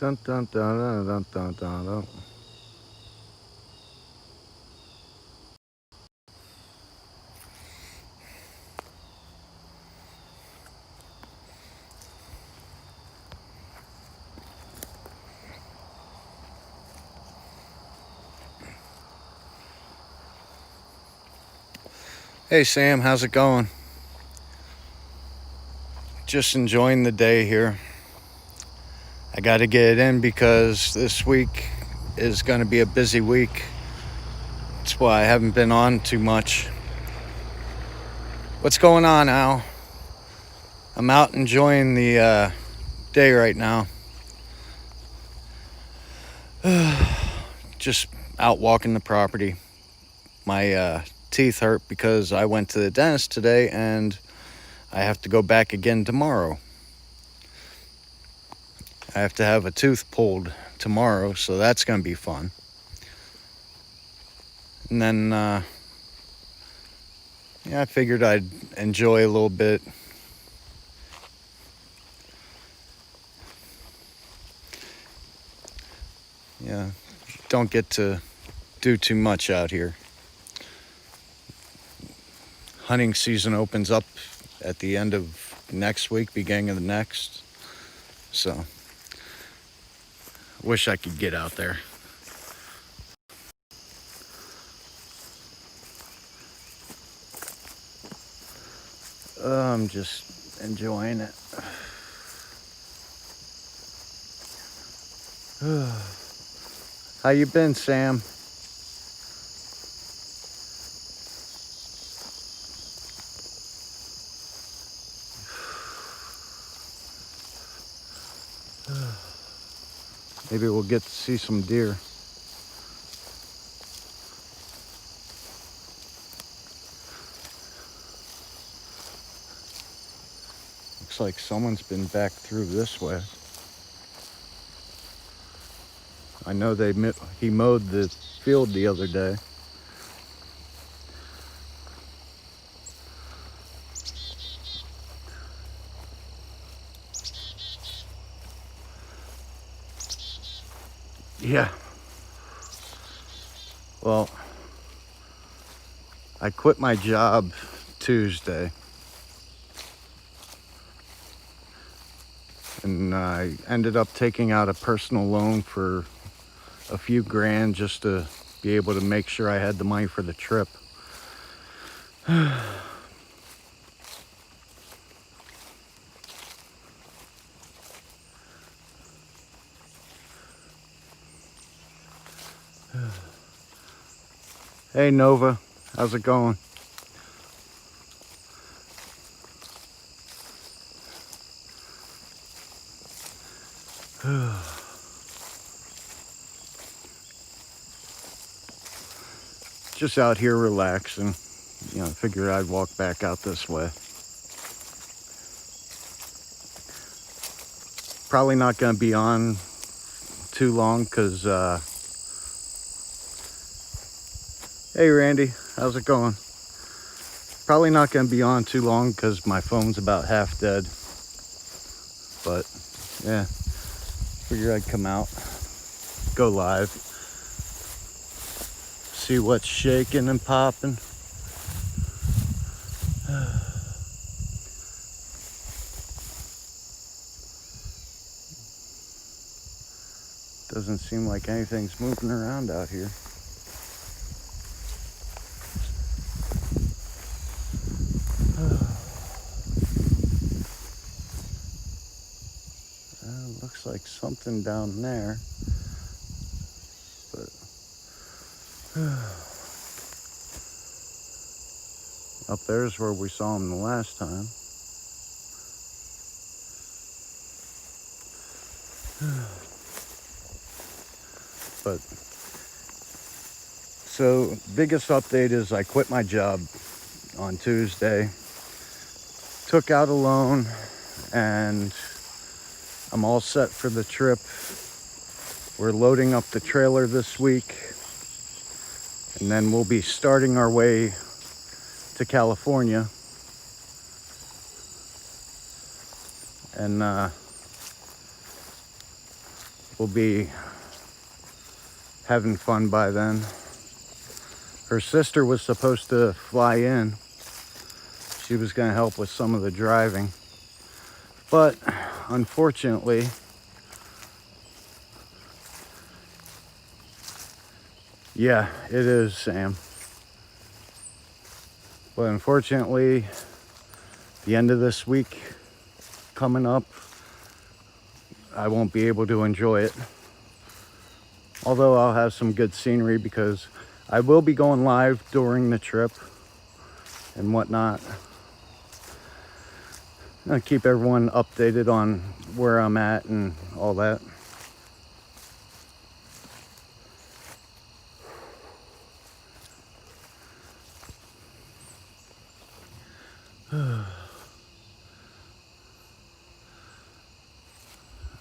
Dun, dun, dun, dun, dun, dun, dun, dun. Hey Sam, how's it going? Just enjoying the day here. I got to get it in because this week is going to be a busy week. That's why I haven't been on too much. What's going on, Al? I'm out enjoying the day right now. Just out walking the property. My teeth hurt because I went to the dentist today and I have to go back again tomorrow. I have to have a tooth pulled tomorrow, so that's going to be fun. And then, I figured I'd enjoy a little bit. Yeah, don't get to do too much out here. Hunting season opens up at the end of next week, beginning of the next. So, wish I could get out there. I'm just enjoying it. How you been, Sam? Maybe we'll get to see some deer. Looks like someone's been back through this way. I know he mowed the field the other day. Yeah. Well, I quit my job Tuesday. And I ended up taking out a personal loan for a few grand just to be able to make sure I had the money for the trip. Hey Nova, how's it going? Just out here relaxing. I figured I'd walk back out this way. Probably not going to be on too long because, hey Randy, how's it going? Probably not going to be on too long because my phone's about half dead. But, yeah, figured I'd come out, go live, see what's shaking and popping. Doesn't seem like anything's moving around out here. Looks like something down there. But up there's where we saw him the last time. But so biggest update is I quit my job on Tuesday, took out a loan, and I'm all set for the trip. We're loading up the trailer this week, and then we'll be starting our way to California. And will be having fun by then. Her sister was supposed to fly in. She was going to help with some of the driving. But unfortunately, yeah, it is, Sam. But unfortunately, the end of this week coming up, I won't be able to enjoy it. Although I'll have some good scenery because I will be going live during the trip and whatnot. I'll keep everyone updated on where I'm at and all that.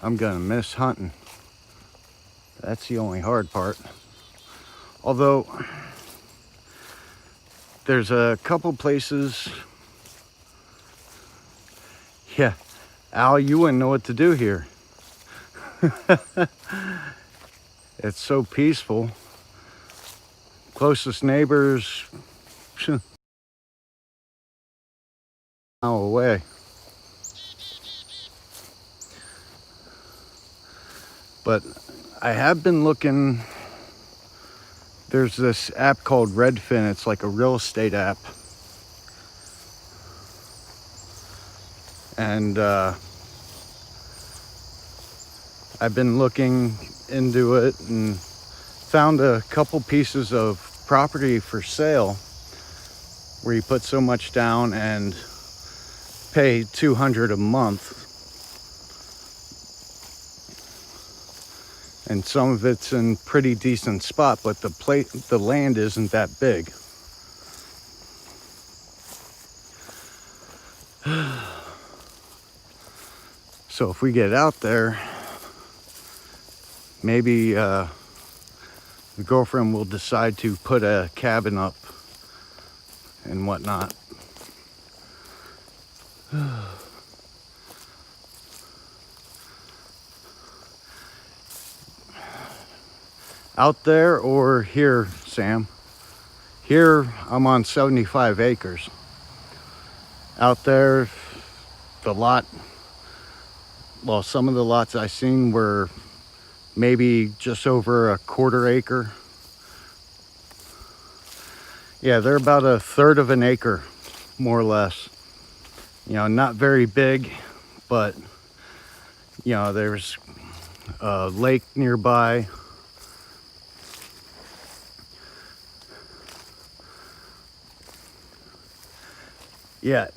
I'm gonna miss hunting. That's the only hard part. Although, there's a couple places. Yeah, Al, you wouldn't know what to do here. It's so peaceful. Closest neighbors, an hour away. But I have been looking. There's this app called Redfin. It's like a real estate app. And I've been looking into it and found a couple pieces of property for sale where you put so much down and pay $200 a month. And some of it's in pretty decent spot, but the land isn't that big. So if we get out there, maybe the girlfriend will decide to put a cabin up and whatnot. Out there or here, Sam? Here, I'm on 75 acres. Out there, the lot, well, some of the lots I seen were maybe just over a quarter acre. Yeah, they're about a third of an acre, more or less. You know, not very big, but, you know, there's a lake nearby. Yeah,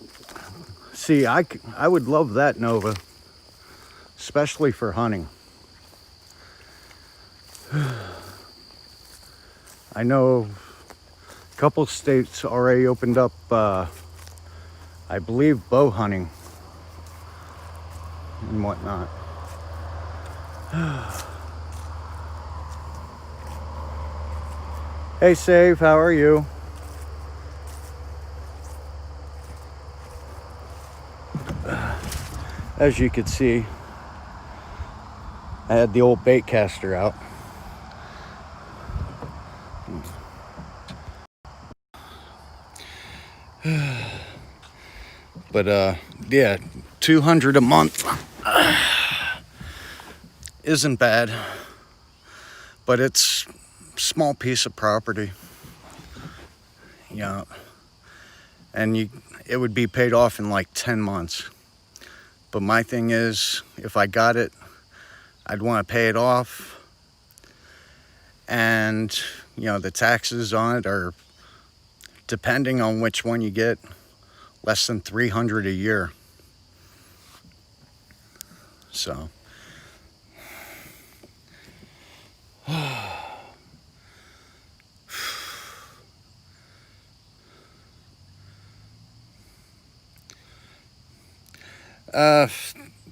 see, I would love that, Nova, especially for hunting. I know a couple states already opened up, I believe, bow hunting and whatnot. Hey, Save, how are you? As you could see, I had the old bait caster out. But yeah, $200 a month isn't bad, but it's a small piece of property. Yeah, and it would be paid off in like 10 months. But my thing is, if I got it, I'd want to pay it off. And, you know, the taxes on it are, depending on which one you get, less than $300 a year. So.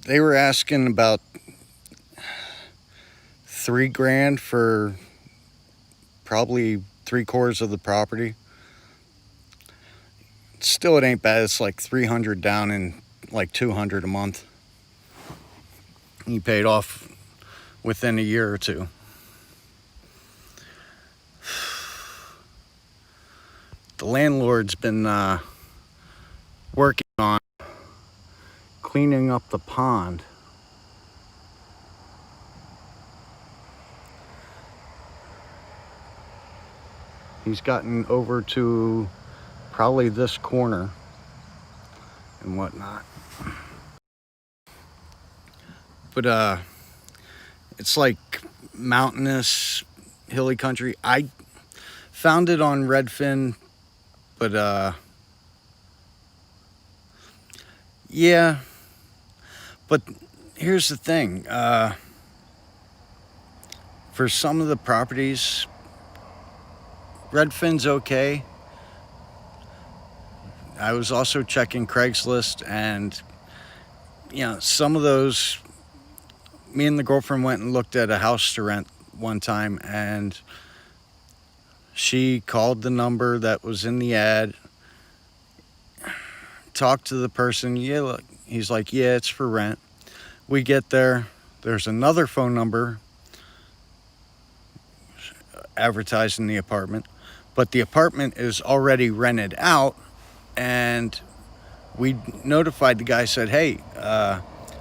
They were asking about $3,000 for probably 3/4 of the property. Still, it ain't bad. It's like $300 down and like $200 a month. You paid off within a year or two. The landlord's been working on cleaning up the pond. He's gotten over to probably this corner and whatnot. But it's like mountainous, hilly country. I found it on Redfin, but yeah. But here's the thing. For some of the properties, Redfin's okay. I was also checking Craigslist, and some of those, me and the girlfriend went and looked at a house to rent one time, and she called the number that was in the ad, talked to the person. Yeah, look, he's like, yeah, it's for rent. We get there, there's another phone number advertised in the apartment, but the apartment is already rented out, and we notified the guy, said, hey,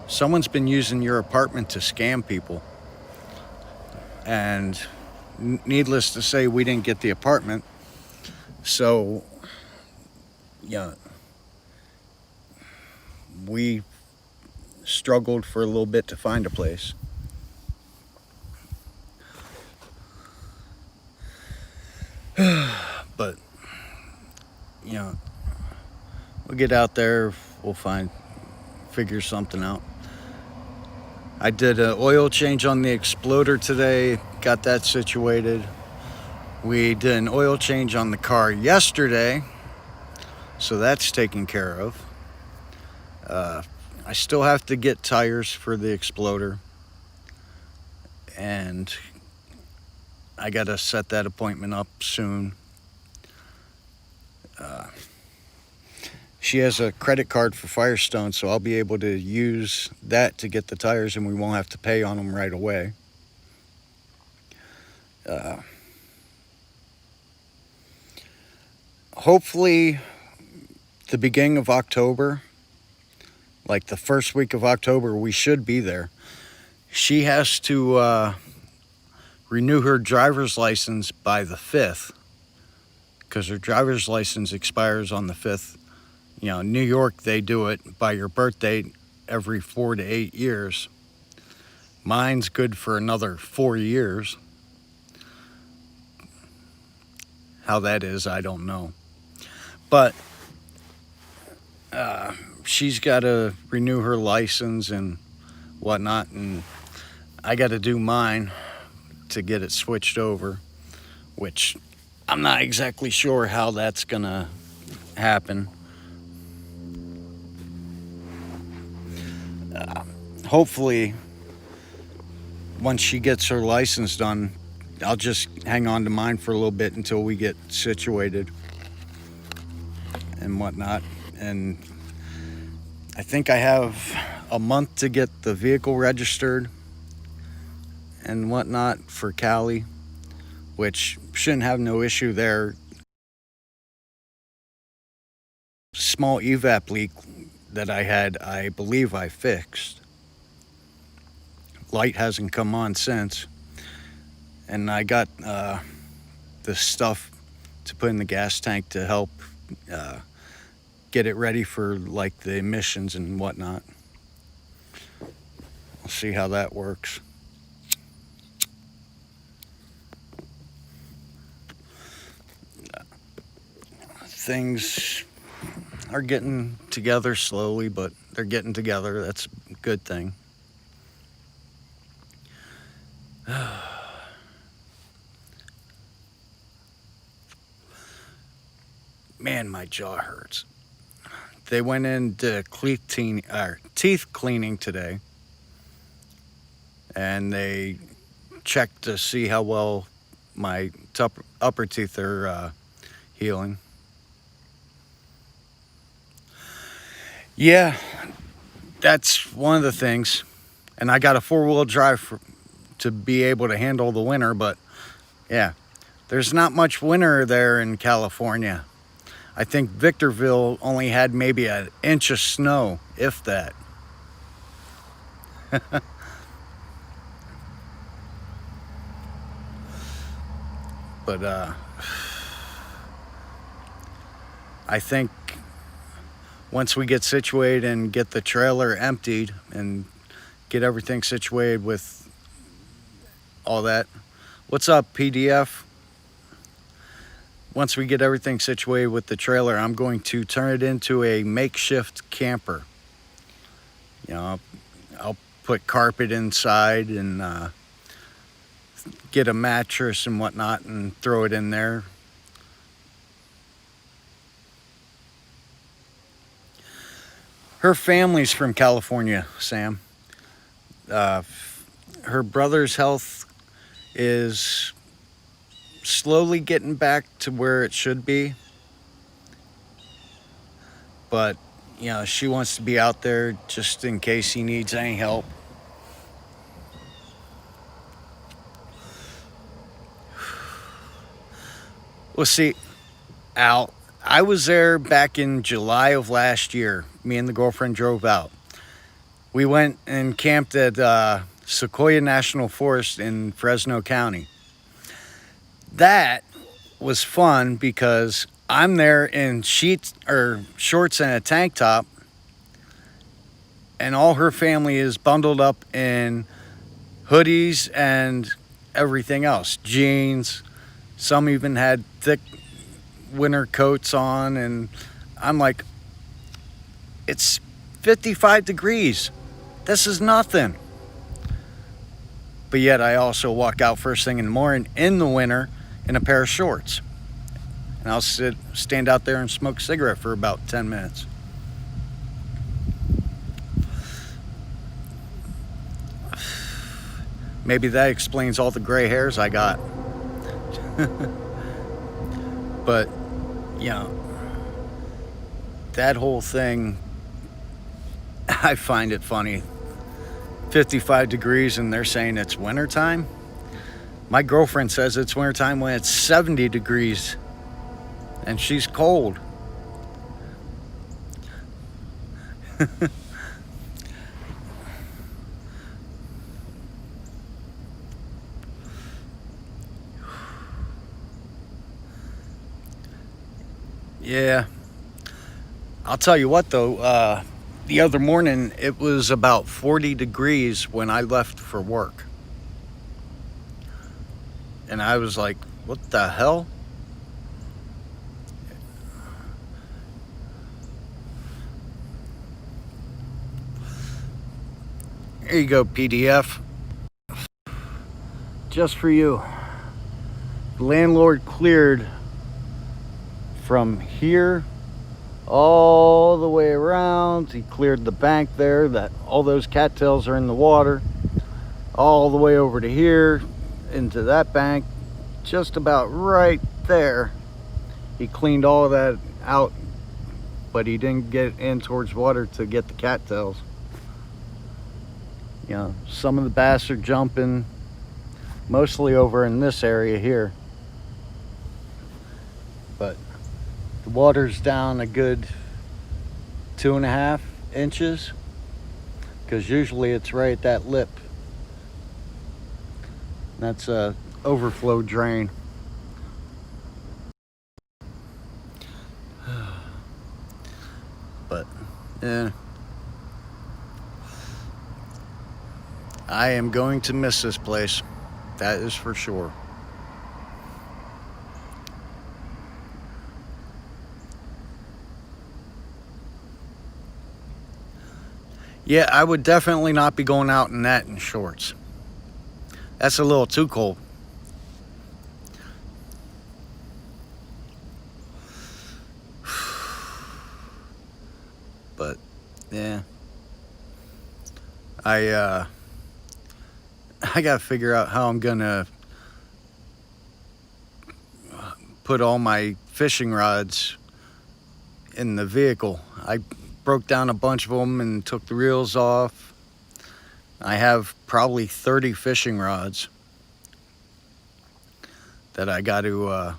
someone's been using your apartment to scam people. And needless to say, we didn't get the apartment. So yeah, we struggled for a little bit to find a place. But we'll get out there, we'll figure something out. I did an oil change on the Exploder today, got that situated. We did an oil change on the car yesterday, so that's taken care of. I still have to get tires for the Exploder, and I gotta set that appointment up soon. She has a credit card for Firestone, so I'll be able to use that to get the tires, and we won't have to pay on them right away. Hopefully the beginning of October, like the first week of October, we should be there. She has to renew her driver's license by the 5th, because her driver's license expires on the 5th. New York, they do it by your birthday every 4 to 8 years. Mine's good for another 4 years. How that is, I don't know. But she's got to renew her license and whatnot, and I got to do mine to get it switched over, which I'm not exactly sure how that's gonna happen. Hopefully, once she gets her license done, I'll just hang on to mine for a little bit until we get situated and whatnot. And I think I have a month to get the vehicle registered and whatnot for Cali, which shouldn't have no issue there. Small evap leak that I had, I believe I fixed. Light hasn't come on since. And I got the stuff to put in the gas tank to help get it ready for like the emissions and whatnot. We'll see how that works. Things are getting together slowly, but they're getting together. That's a good thing. Man, my jaw hurts. They went into teeth cleaning today, and they checked to see how well my upper teeth are healing. Yeah, that's one of the things. And I got a 4-wheel drive to be able to handle the winter. But yeah, there's not much winter there in California. I think Victorville only had maybe an inch of snow, if that. But I think once we get situated and get the trailer emptied and get everything situated with all that. What's up, PDF? Once we get everything situated with the trailer, I'm going to turn it into a makeshift camper. You know, I'll put carpet inside and get a mattress and whatnot and throw it in there. Her family's from California, Sam. Her brother's health is slowly getting back to where it should be. But, you know, she wants to be out there just in case he needs any help. Well, see, Al, I was there back in July of last year. Me and the girlfriend drove out. We went and camped at Sequoia National Forest in Fresno County. That was fun because I'm there in shorts and a tank top, and all her family is bundled up in hoodies and everything else, jeans. Some even had thick winter coats on, and I'm like, it's 55 degrees. This is nothing. But yet I also walk out first thing in the morning in the winter in a pair of shorts. And I'll stand out there and smoke a cigarette for about 10 minutes. Maybe that explains all the gray hairs I got. But, you know, that whole thing, I find it funny. 55 degrees and they're saying it's wintertime. My girlfriend says it's wintertime when it's 70 degrees and she's cold. Yeah. I'll tell you what though, the other morning it was about 40 degrees when I left for work. And I was like, what the hell? Here you go, PDF. Just for you. The landlord cleared from here all the way around. He cleared the bank there that all those cattails are in the water, all the way over to here into that bank, just about right there. He cleaned all of that out, but he didn't get in towards water to get the cattails. You know, some of the bass are jumping, mostly over in this area here, but the water's down a good 2.5 inches, because usually it's right at that lip. That's a overflow drain. But yeah, I am going to miss this place. That is for sure. Yeah, I would definitely not be going out in that in shorts. That's a little too cold. But yeah, I gotta figure out how I'm gonna put all my fishing rods in the vehicle. I broke down a bunch of them and took the reels off. I have probably 30 fishing rods that I got to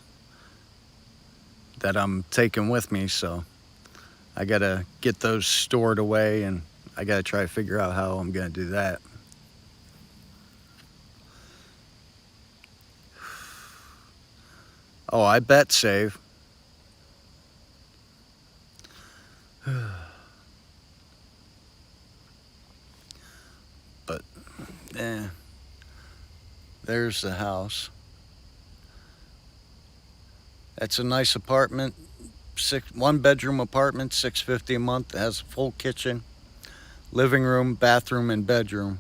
that I'm taking with me, so I gotta get those stored away, and I gotta try to figure out how I'm gonna do that. Oh, I bet save. But there's the house. That's a nice apartment, 1-bedroom apartment, $650 a month. It has a full kitchen, living room, bathroom, and bedroom.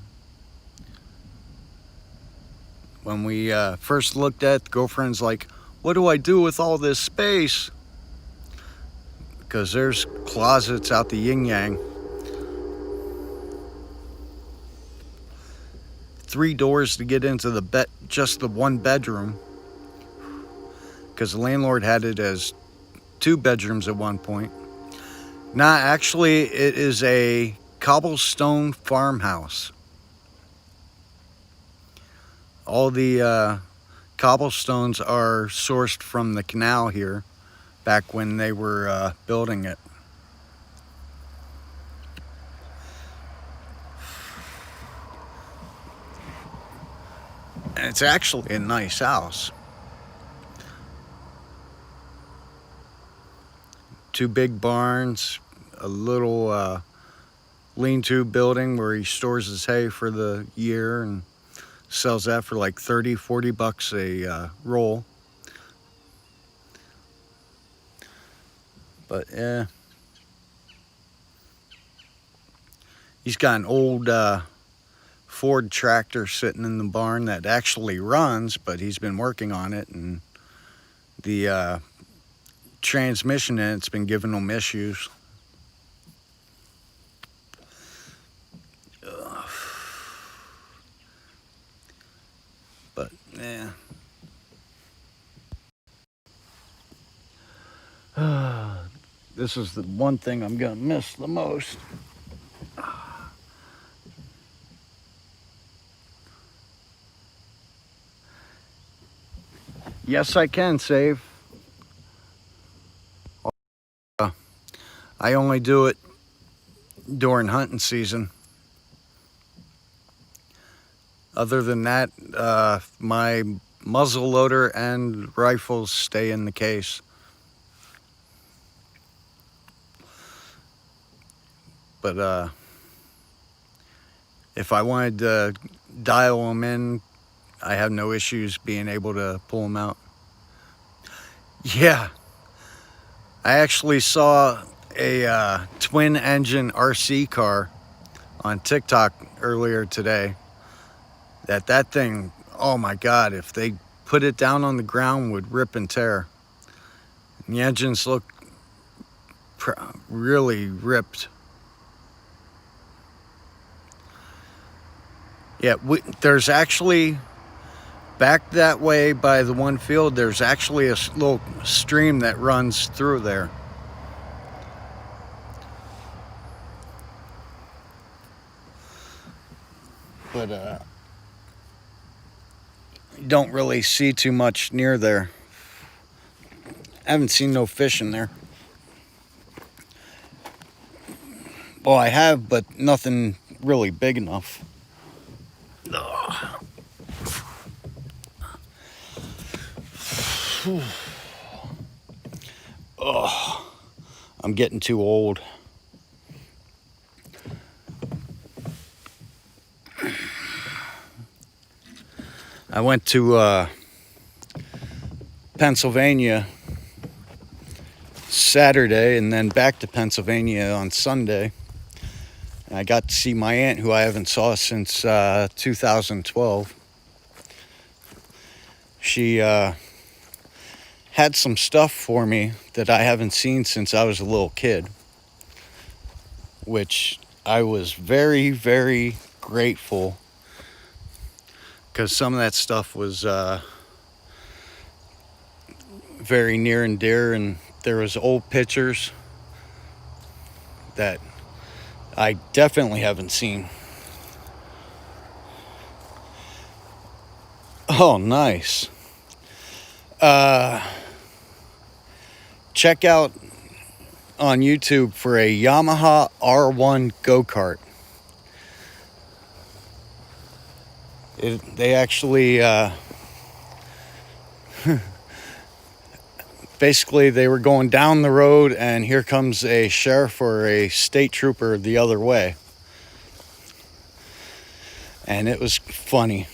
When we first looked at it, the girlfriend's like, "What do I do with all this space?" Because there's closets out the yin-yang. 3 doors to get into the just the 1 bedroom. Because the landlord had it as 2 bedrooms at one point. Nah, actually, it is a cobblestone farmhouse. All the cobblestones are sourced from the canal here, back when they were building it. And it's actually a nice house. 2 big barns, a little lean-to building where he stores his hay for the year and sells that for like 30-40 bucks a roll. But yeah, he's got an old Ford tractor sitting in the barn that actually runs, but he's been working on it, and the transmission in it's been giving him issues. But yeah, this is the one thing I'm gonna miss the most. Yes, I can save. I only do it during hunting season. Other than that, my muzzle loader and rifles stay in the case. But if I wanted to dial them in, I have no issues being able to pull them out. Yeah, I actually saw a twin engine RC car on TikTok earlier today. That thing, oh my God, if they put it down on the ground, would rip and tear. And the engines look really ripped. Yeah, there's actually, back that way by the one field, there's actually a little stream that runs through there. But you don't really see too much near there. I haven't seen no fish in there. Well, I have, but nothing really big enough. Oh, I'm getting too old. I went to Pennsylvania Saturday and then back to Pennsylvania on Sunday. And I got to see my aunt, who I haven't saw since 2012. She had some stuff for me that I haven't seen since I was a little kid, which I was very, very grateful, because some of that stuff was very near and dear, and there was old pictures that I definitely haven't seen. Oh, nice. Check out on YouTube for a Yamaha R1 go-kart. They actually, basically they were going down the road and here comes a sheriff or a state trooper the other way. And it was funny.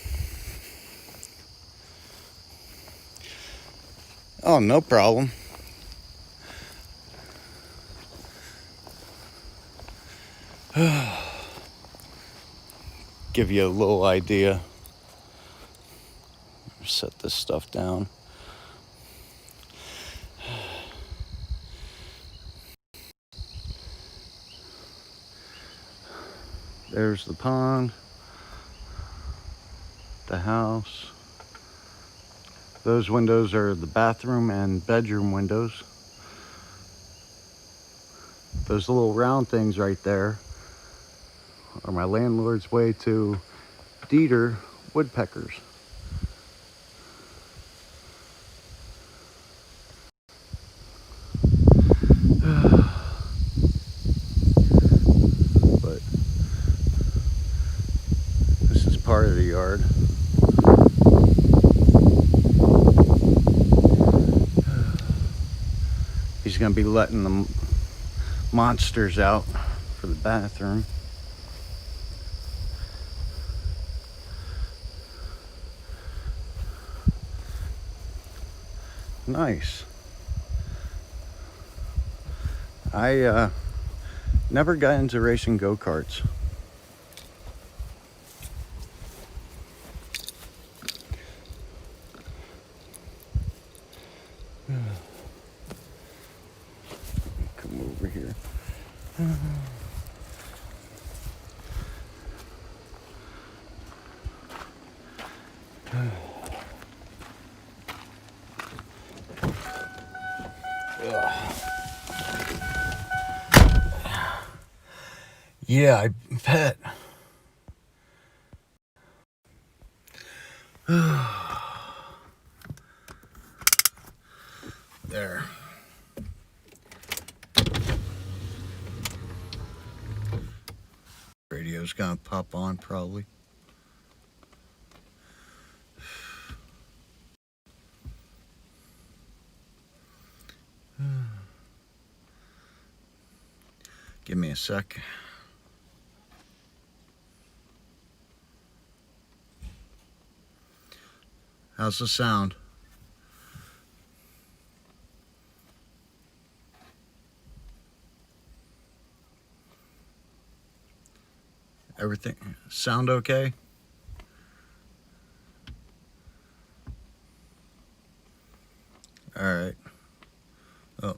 Oh, no problem. Give you a little idea. Set this stuff down. There's the pond, the house. Those windows are the bathroom and bedroom windows. Those little round things right there are my landlord's way to Dieter woodpeckers. But this is part of the yard. He's gonna be letting the monsters out for the bathroom. Nice. I never got into racing go-karts. Come over here. Yeah, I bet. There. Radio's gonna pop on probably. Give me a sec. How's the sound? Everything sound okay? All right. Oh.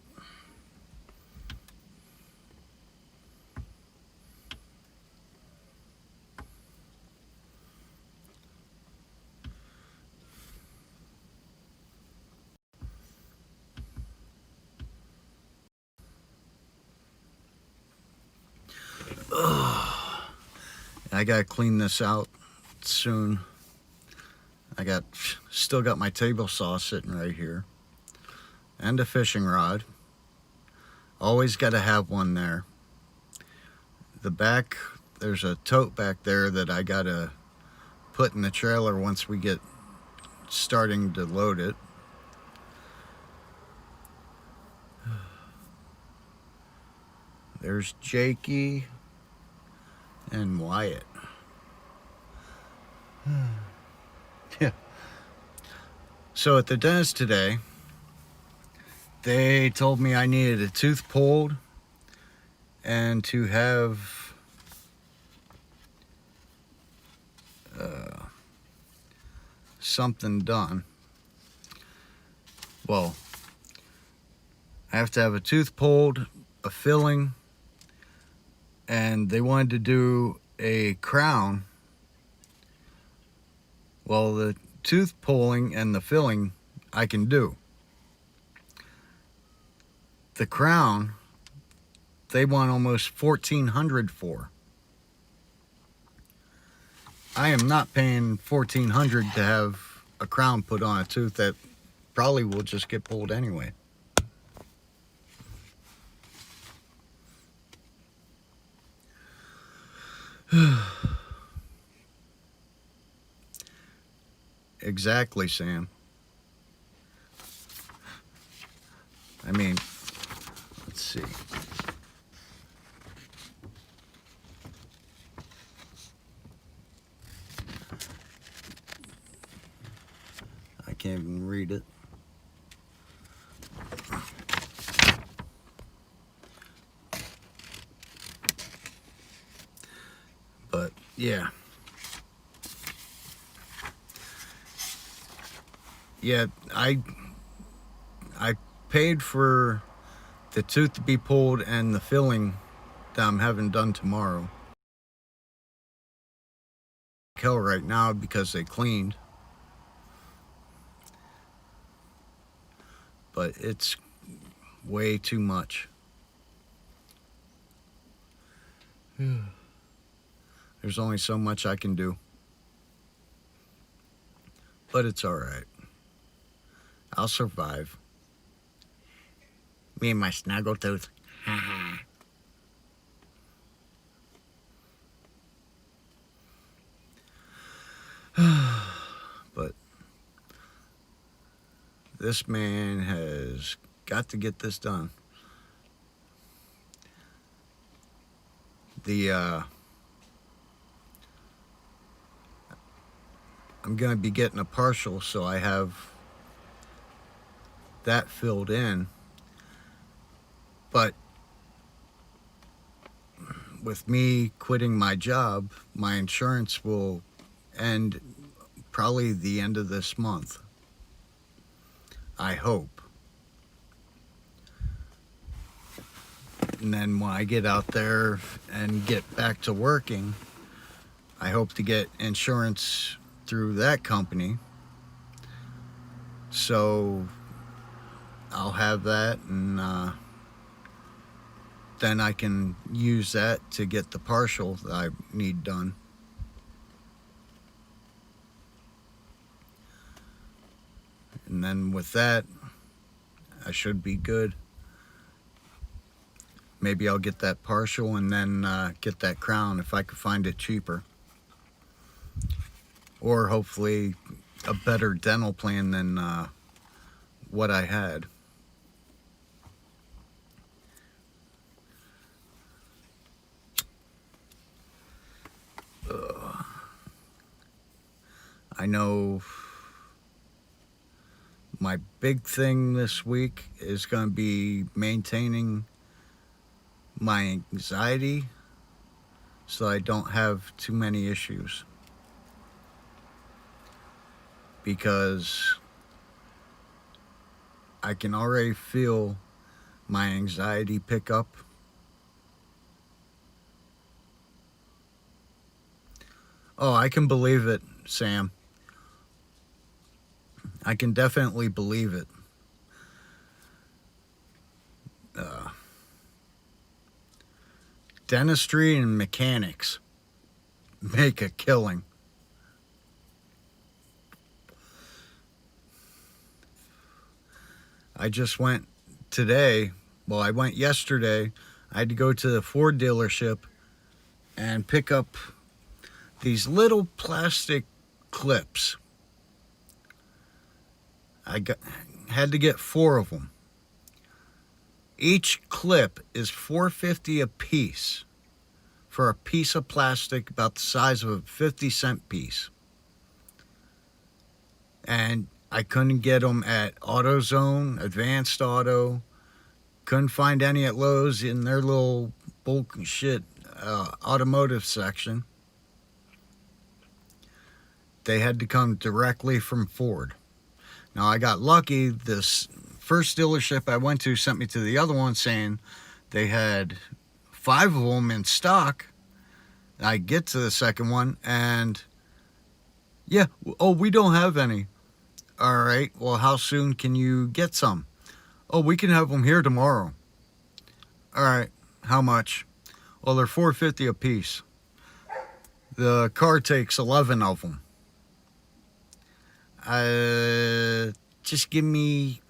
I gotta clean this out soon. Still got my table saw sitting right here. And a fishing rod. Always gotta have one there. The back, there's a tote back there that I gotta put in the trailer once we get starting to load it. There's Jakey and Wyatt. Yeah. So at the dentist today, they told me I needed a tooth pulled and to have something done. Well, I have to have a tooth pulled, a filling, and they wanted to do a crown. Well, the tooth pulling and the filling I can do. The crown, they want almost $1,400 for. I am not paying $1,400 to have a crown put on a tooth that probably will just get pulled anyway. Exactly, Sam. I mean, let's see. I can't even read it. But yeah. Yeah, I paid for the tooth to be pulled and the filling that I'm having done tomorrow. Hell right now because they cleaned. But it's way too much. There's only so much I can do. But it's alright. I'll survive. Me and my snaggletooth. But this man has got to get this done. I'm going to be getting a partial, so I have that filled in. But with me quitting my job, my insurance will end probably the end of this month. I hope. And then when I get out there and get back to working, I hope to get insurance through that company. So I'll have that, and then I can use that to get the partial that I need done. And then with that, I should be good. Maybe I'll get that partial and then get that crown if I could find it cheaper. Or hopefully a better dental plan than what I had. I know my big thing this week is going to be maintaining my anxiety so I don't have too many issues. Because I can already feel my anxiety pick up. Oh, I can believe it, Sam. I can definitely believe it. Dentistry and mechanics make a killing. I just went today, well, I went yesterday. I had to go to the Ford dealership and pick up these little plastic clips. Had to get 4 of them. Each clip is $4.50 a piece for a piece of plastic about the size of a 50-cent piece. And I couldn't get them at AutoZone, Advanced Auto. Couldn't find any at Lowe's in their little bullshit automotive section. They had to come directly from Ford. Now, I got lucky. This first dealership I went to sent me to the other one saying they had 5 of them in stock. I get to the second one and, yeah, oh, we don't have any. All right, well, how soon can you get some? Oh, we can have them here tomorrow. All right, how much? Well, they're $4.50 a piece. The car takes 11 of them. Just give me,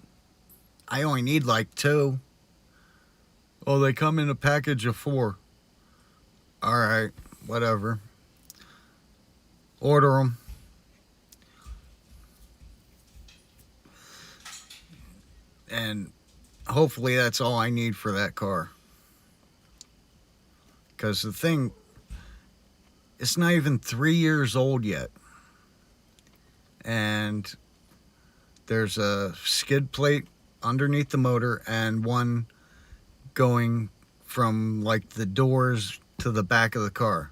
I only need like 2. Oh, they come in a package of 4. All right, whatever. Order them. And hopefully that's all I need for that car. Because the thing, it's not even 3 years old yet. And there's a skid plate underneath the motor and one going from like the doors to the back of the car.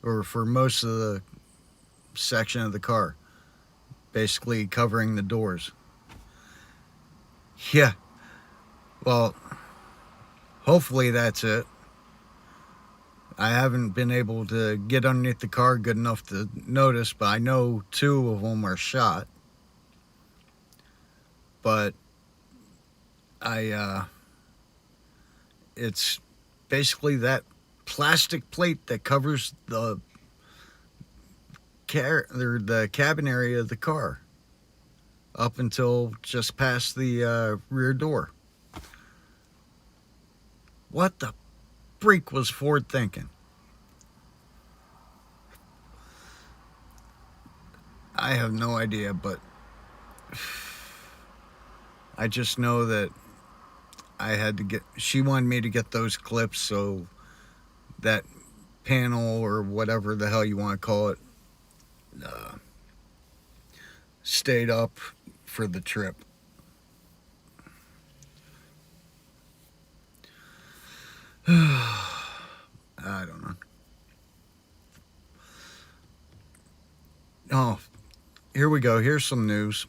Or for most of the section of the car. Basically covering the doors. Yeah. Well, hopefully that's it. I haven't been able to get underneath the car good enough to notice, but I know 2 of them are shot. But it's basically that plastic plate that covers the cabin area of the car up until just past the rear door. What the freak was Ford thinking? I have no idea, but I just know that she wanted me to get those clips so that panel or whatever the hell you want to call it stayed up for the trip. I don't know. Oh, here we go. Here's some news.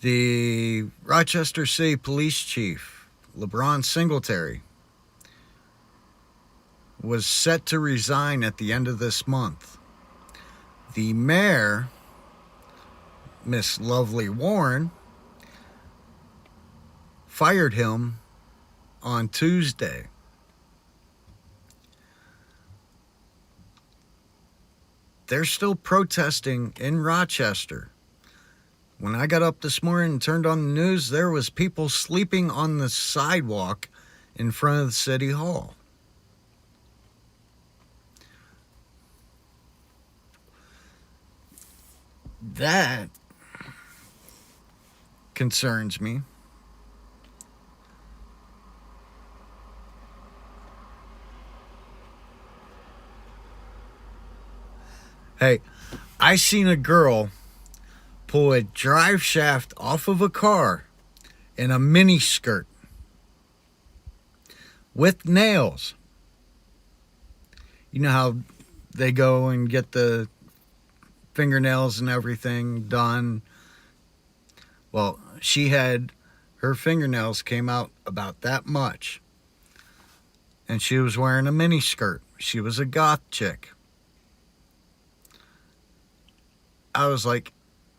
The Rochester City Police Chief, LeBron Singletary, was set to resign at the end of this month. The mayor, Miss Lovely Warren, fired him on Tuesday. They're still protesting in Rochester. When I got up this morning and turned on the news, there was people sleeping on the sidewalk in front of the city hall. That concerns me. Hey, I seen a girl pull a drive shaft off of a car in a mini skirt with nails. You know how they go and get the fingernails and everything done? Well, her fingernails came out about that much. And she was wearing a mini skirt. She was a goth chick. I was like,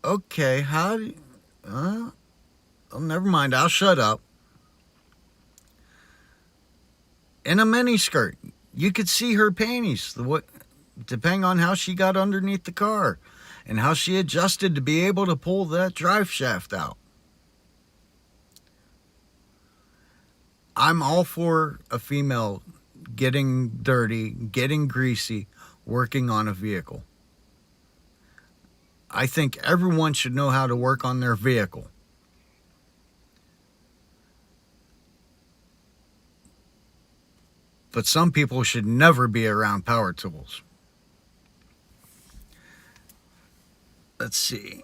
okay, how do you... oh, never mind, I'll shut up. In a mini skirt. You could see her panties, depending on how she got underneath the car and how she adjusted to be able to pull that drive shaft out. I'm all for a female getting dirty, getting greasy, working on a vehicle. I think everyone should know how to work on their vehicle. But some people should never be around power tools. Let's see.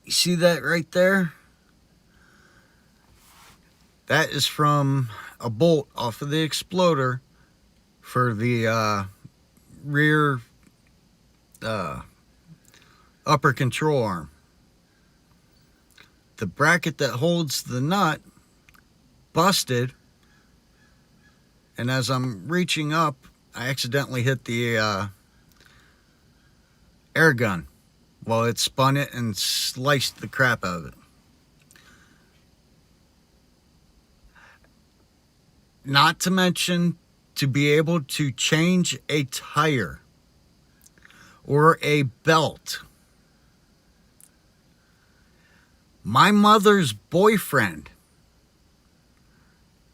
You see that right there? That is from a bolt off of the exploder for the rear upper control arm. The bracket that holds the nut busted, and as I'm reaching up, I accidentally hit the air gun. Well, it spun it and sliced the crap out of it. Not to mention, to be able to change a tire or a belt. My mother's boyfriend,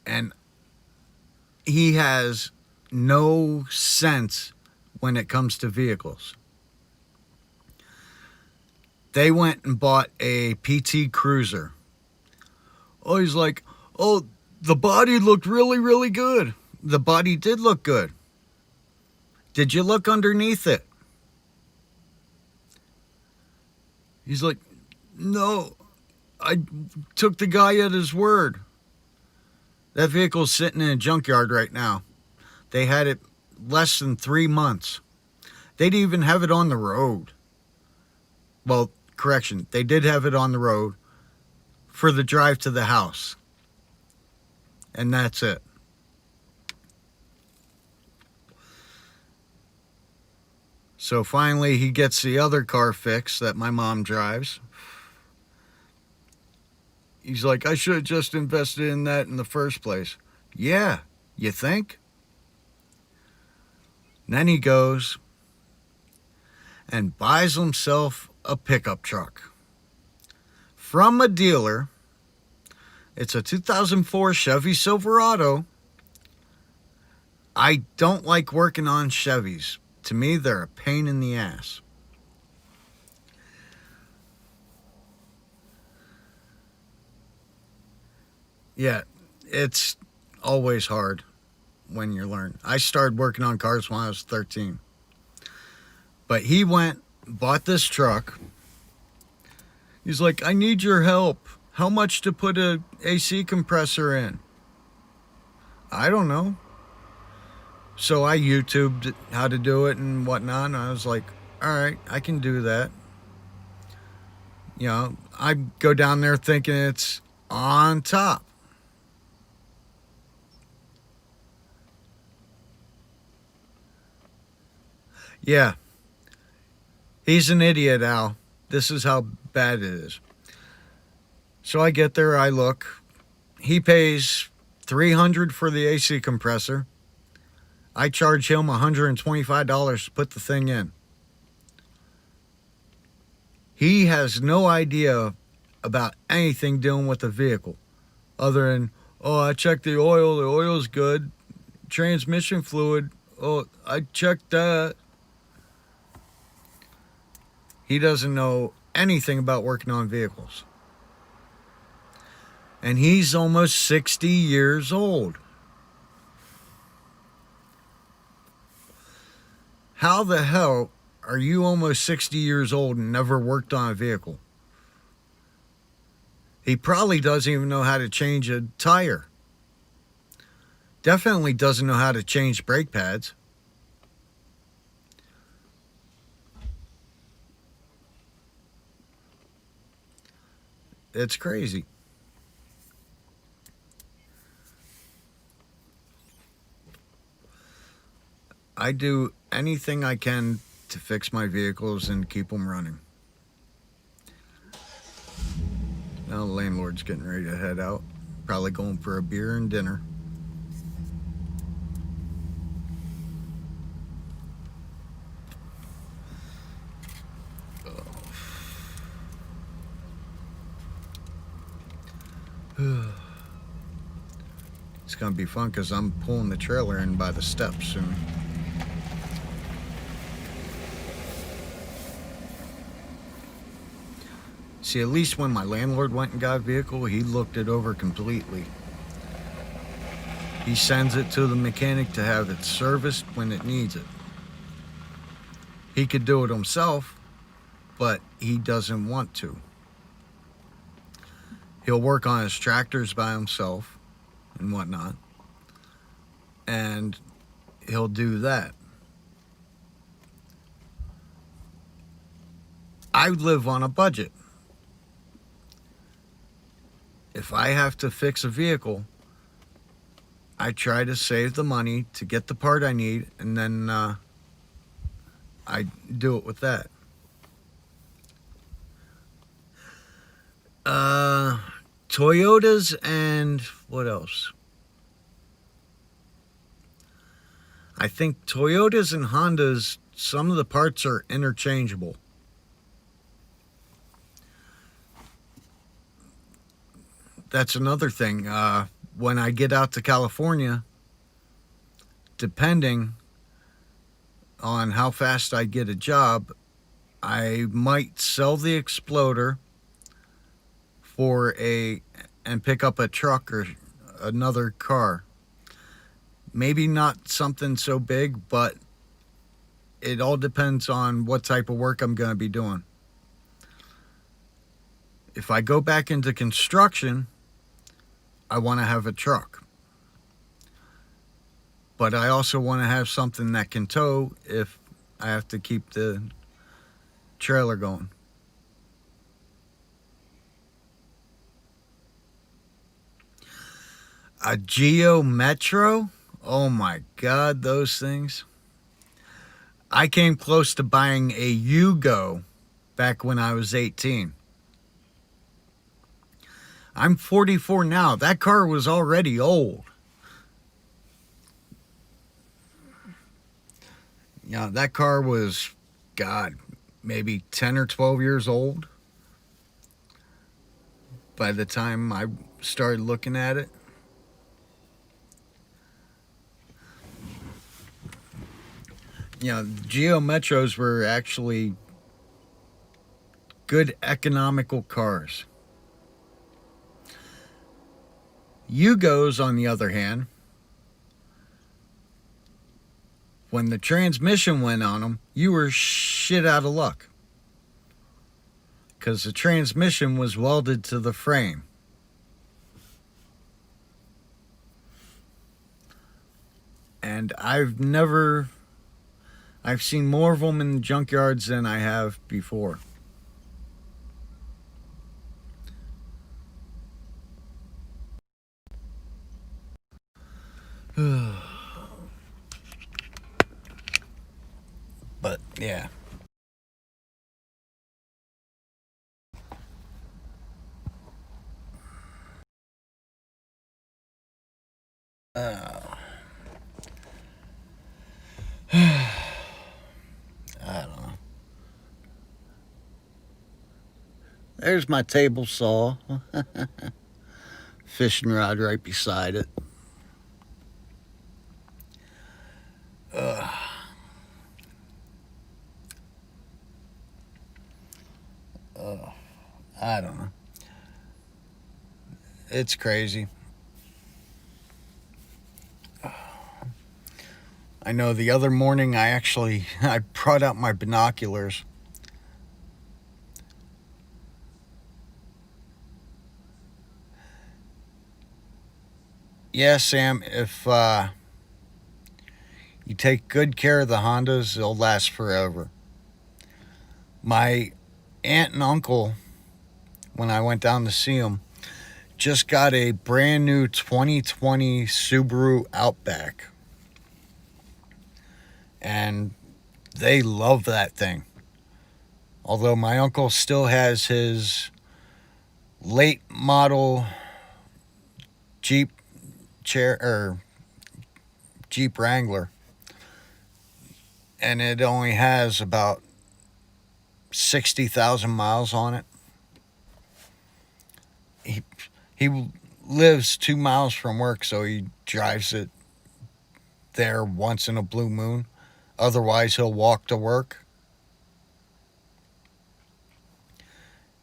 and he has no sense when it comes to vehicles. They went and bought a PT Cruiser. Oh, he's like, oh, the body looked really, really good. The body did look good. Did you look underneath it? He's like, no, I took the guy at his word. That vehicle's sitting in a junkyard right now. They had it less than 3 months. They didn't even have it on the road. Well, correction, they did have it on the road for the drive to the house. And that's it. So finally he gets the other car fixed that my mom drives. He's like, I should have just invested in that in the first place. Yeah, you think? And then he goes and buys himself a pickup truck from a dealer. It's a 2004 Chevy Silverado. I don't like working on Chevys. To me, they're a pain in the ass. Yeah, it's always hard when you learn. I started working on cars when I was 13. But he went, bought this truck. He's like, I need your help. How much to put a AC compressor in? I don't know. So I YouTubed how to do it and whatnot. And I was like, all right, I can do that. You know, I go down there thinking it's on top. Yeah. He's an idiot, Al. This is how bad it is. So I get there, I look. He pays $300 for the AC compressor. I charge him $125 to put the thing in. He has no idea about anything dealing with the vehicle other than, oh, I checked the oil's good. Transmission fluid, oh, I checked that. He doesn't know anything about working on vehicles. And he's almost 60 years old. How the hell are you almost 60 years old and never worked on a vehicle? He probably doesn't even know how to change a tire. Definitely doesn't know how to change brake pads. It's crazy. I do anything I can to fix my vehicles and keep them running. Now the landlord's getting ready to head out. Probably going for a beer and dinner. It's gonna be fun because I'm pulling the trailer in by the steps soon. See, at least when my landlord went and got a vehicle, he looked it over completely. He sends it to the mechanic to have it serviced when it needs it. He could do it himself, but he doesn't want to. He'll work on his tractors by himself and whatnot, and he'll do that. I live on a budget. If I have to fix a vehicle, I try to save the money to get the part I need, and then I do it with that. Toyotas and what else? I think Toyotas and Hondas some of the parts are interchangeable. That's another thing. When I get out to California, depending on how fast I get a job, I might sell the Exploder and pick up a truck or another car. Maybe not something so big, but it all depends on what type of work I'm going to be doing. If I go back into construction, I want to have a truck. But I also want to have something that can tow if I have to keep the trailer going. A Geo Metro? Oh my God, those things. I came close to buying a Yugo back when I was 18. I'm 44 now. That car was already old. Yeah, that car was, God, maybe 10 or 12 years old by the time I started looking at it. Geo Metros were actually good economical cars. Yugos, on the other hand, when the transmission went on them, you were shit out of luck. Because the transmission was welded to the frame. And I've seen more of them in junkyards than I have before. But yeah. I don't know. There's my table saw. Fishing rod right beside it. I don't know. It's crazy. I know the other morning I brought out my binoculars. Yeah, Sam, if you take good care of the Hondas, they'll last forever. My aunt and uncle, when I went down to see them, just got a brand new 2020 Subaru Outback. And they love that thing. Although my uncle still has his late model Jeep Wrangler. And it only has about 60,000 miles on it. He lives 2 miles from work, so he drives it there once in a blue moon. Otherwise, he'll walk to work.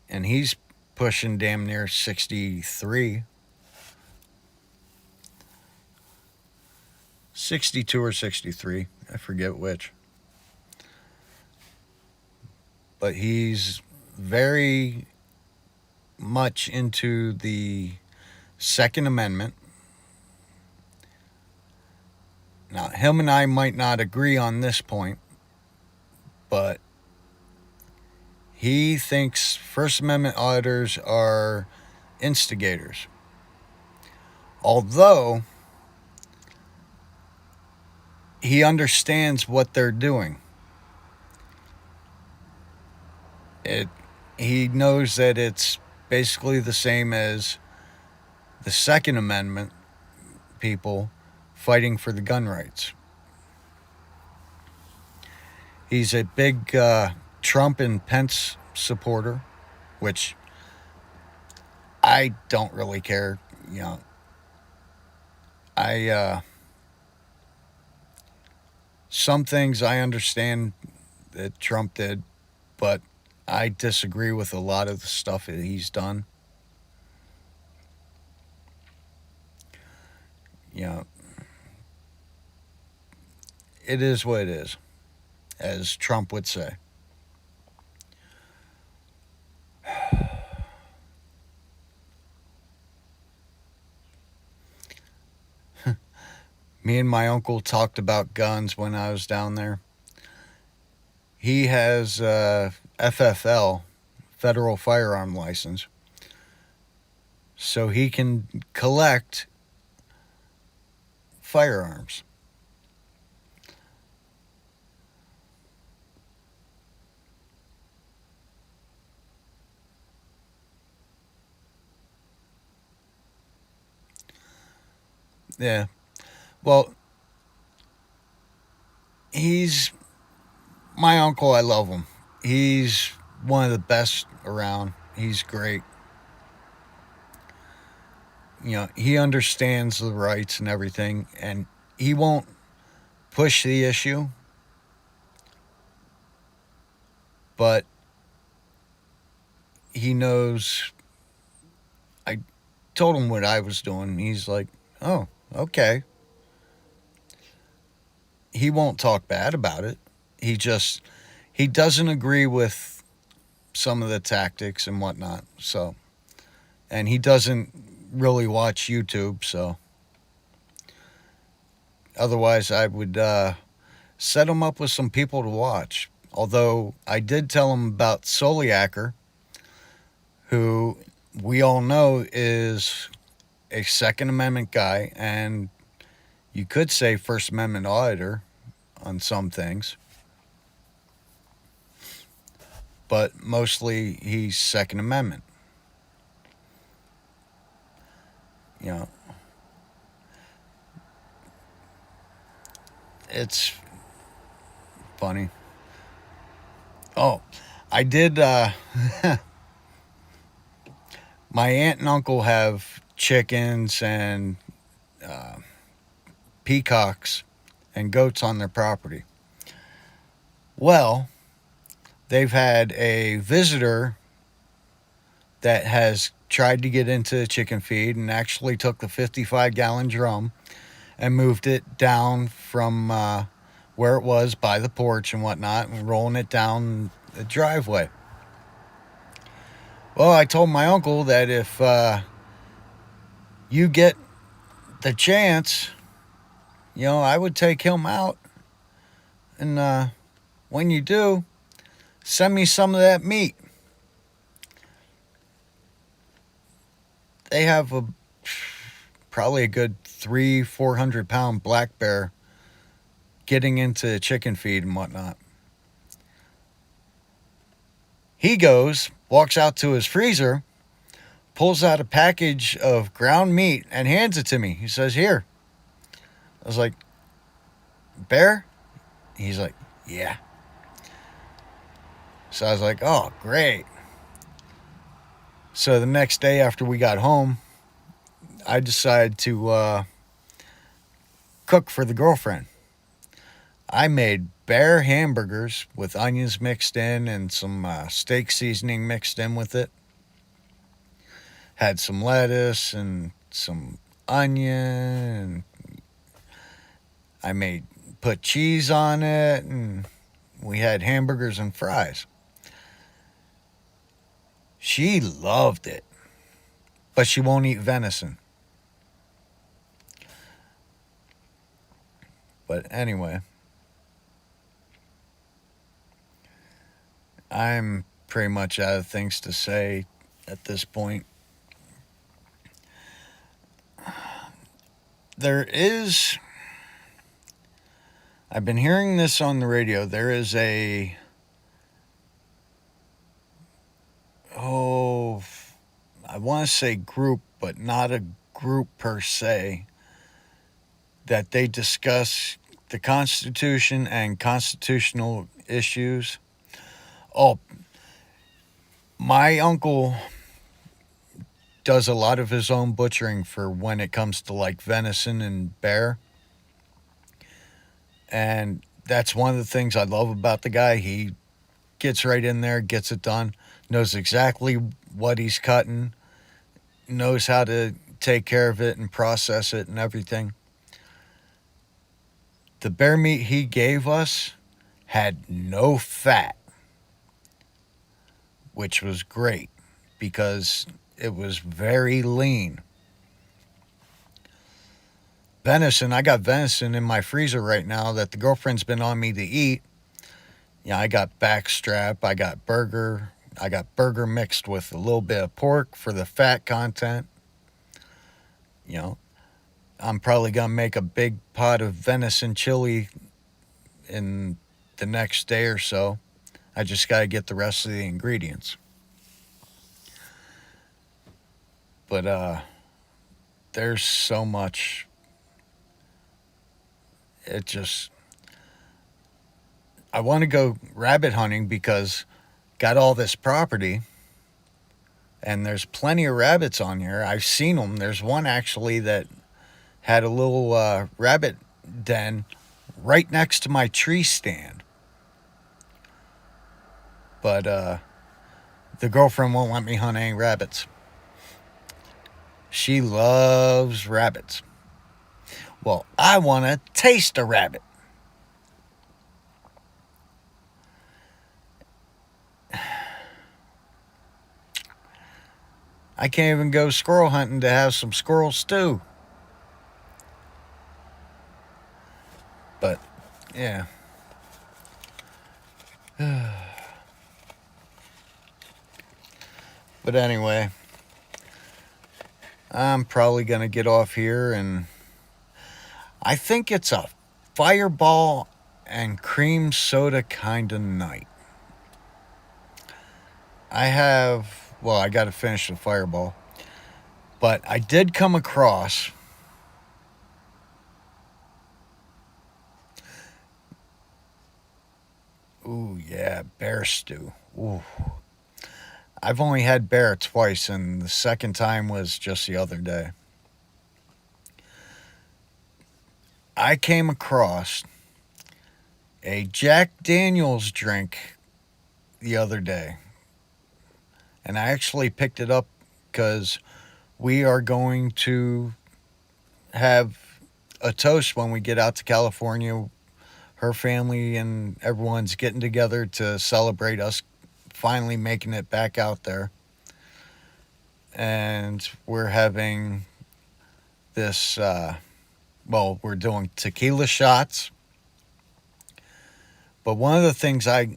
And he's pushing damn near 63. 62 or 63. I forget which. But he's very much into the Second Amendment. Now, him and I might not agree on this point, but he thinks First Amendment auditors are instigators. Although he understands what they're doing. He knows that it's basically the same as the Second Amendment people fighting for the gun rights. He's a big Trump and Pence supporter, which I don't really care. You know, I some things I understand that Trump did, but I disagree with a lot of the stuff that he's done. You know, it is what it is, as Trump would say. Me and my uncle talked about guns when I was down there. He has FFL, Federal Firearm License, so he can collect firearms. Yeah. Well, he's my uncle. I love him. He's one of the best around. He's great. You know, he understands the rights and everything, and he won't push the issue, but he knows. I told him what I was doing. He's like, oh, okay. He won't talk bad about it. He doesn't agree with some of the tactics and whatnot. So, and he doesn't really watch YouTube. So, otherwise, I would set him up with some people to watch. Although I did tell him about Soliaker, who we all know is a Second Amendment guy, and you could say First Amendment auditor on some things, but mostly he's Second Amendment. You know, it's funny. Oh, I did. My aunt and uncle have chickens and peacocks and goats on their property. Well, they've had a visitor that has tried to get into the chicken feed and actually took the 55-gallon drum and moved it down from where it was by the porch and whatnot, and rolling it down the driveway. Well, I told my uncle that if you get the chance, you know, I would take him out, and when you do, send me some of that meat. They have probably a good 300-400 pound black bear getting into chicken feed and whatnot. He goes, walks out to his freezer, pulls out a package of ground meat and hands it to me. He says, "Here." I was like, "Bear?" He's like, "Yeah." So I was like, "Oh, great." So the next day after we got home, I decided to cook for the girlfriend. I made bear hamburgers with onions mixed in and some steak seasoning mixed in with it. Had some lettuce and some onion. And I put cheese on it, and we had hamburgers and fries. She loved it, but she won't eat venison. But anyway, I'm pretty much out of things to say at this point. I've been hearing this on the radio. There is I want to say group, but not a group per se, that they discuss the Constitution and constitutional issues. Oh, my uncle does a lot of his own butchering for when it comes to like venison and bear. And that's one of the things I love about the guy. He gets right in there, gets it done, knows exactly what he's cutting, knows how to take care of it and process it and everything. The bear meat he gave us had no fat, which was great because it was very lean. Venison, I got venison in my freezer right now that the girlfriend's been on me to eat. Yeah, I got backstrap, I got burger mixed with a little bit of pork for the fat content. You know, I'm probably gonna make a big pot of venison chili in the next day or so. I just gotta get the rest of the ingredients. But there's so much. It just, I want to go rabbit hunting because got all this property and there's plenty of rabbits on here. I've seen them. There's one actually that had a little rabbit den right next to my tree stand. But the girlfriend won't let me hunt any rabbits. She loves rabbits. Well, I want to taste a rabbit. I can't even go squirrel hunting to have some squirrel stew. But, yeah. But anyway, I'm probably going to get off here, and I think it's a fireball and cream soda kind of night. I got to finish the fireball. But I did come across ooh, yeah, bear stew. Ooh. I've only had bear twice, and the second time was just the other day. I came across a Jack Daniels drink the other day. And I actually picked it up because we are going to have a toast when we get out to California. Her family and everyone's getting together to celebrate us finally making it back out there. And we're having this, we're doing tequila shots. But one of the things I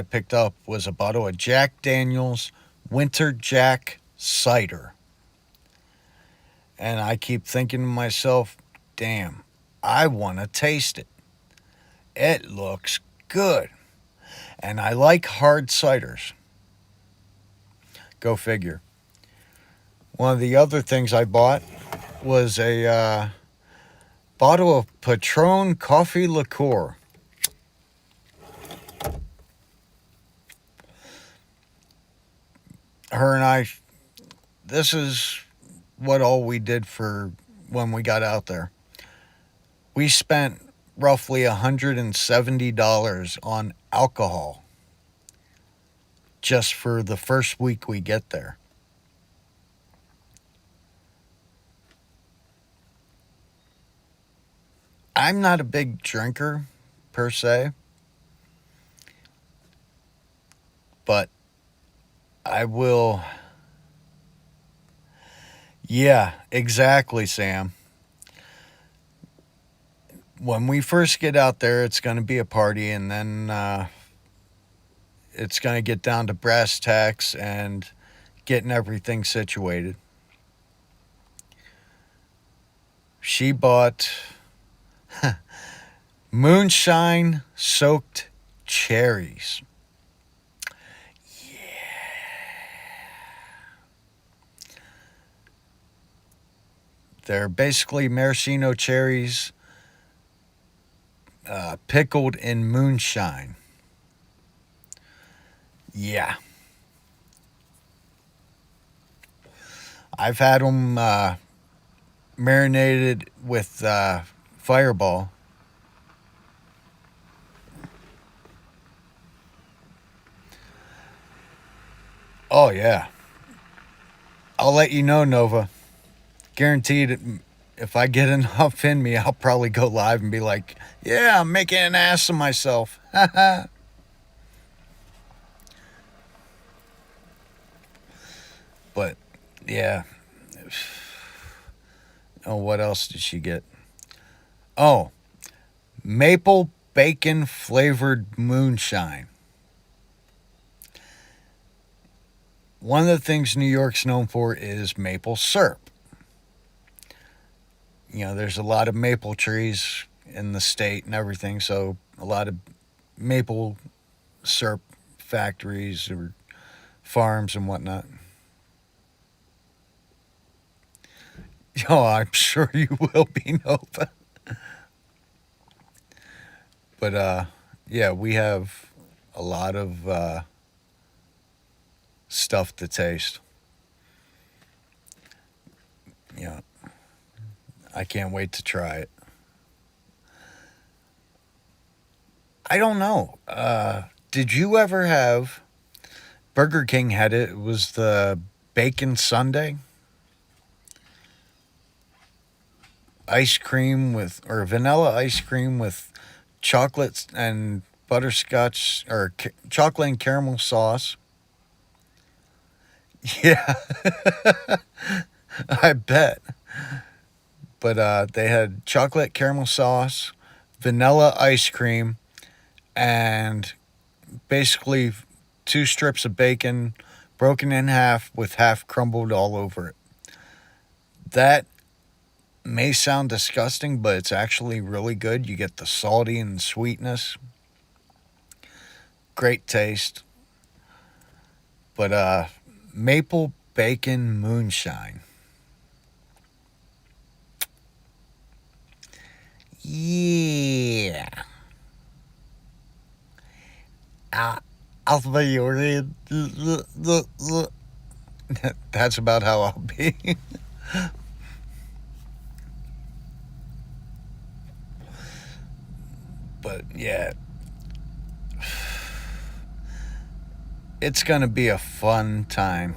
picked up was a bottle of Jack Daniels Winter Jack cider. And I keep thinking to myself, damn, I want to taste it. It looks good. And I like hard ciders. Go figure. One of the other things I bought was a bottle of Patron coffee liqueur. Her and I, this is what all we did for when we got out there. We spent roughly $170 on alcohol just for the first week we get there. I'm not a big drinker per se, but I will. Yeah, exactly, Sam. When we first get out there, it's going to be a party, and then it's going to get down to brass tacks and getting everything situated. She bought moonshine soaked cherries. They're basically maraschino cherries pickled in moonshine. Yeah, I've had them marinated with Fireball. Oh yeah, I'll let you know, Nova. Guaranteed. If I get enough in me, I'll probably go live and be like, "Yeah, I'm making an ass of myself." But yeah. Oh, what else did she get? Oh, maple bacon flavored moonshine. One of the things New York's known for is maple syrup. You know, there's a lot of maple trees in the state and everything, so a lot of maple syrup factories or farms and whatnot. Oh, I'm sure you will be, Nova. But yeah, we have a lot of stuff to taste. Yeah, I can't wait to try it. I don't know. Did you ever have Burger King had it? It was the bacon sundae, ice cream with or vanilla ice cream with chocolate and butterscotch or chocolate and caramel sauce. Yeah, I bet. But they had chocolate caramel sauce, vanilla ice cream, and basically two strips of bacon broken in half with half crumbled all over it. That may sound disgusting, but it's actually really good. You get the salty and sweetness. Great taste. But maple bacon moonshine. Yeah. I'll be your That's about how I'll be. But yeah, it's going to be a fun time.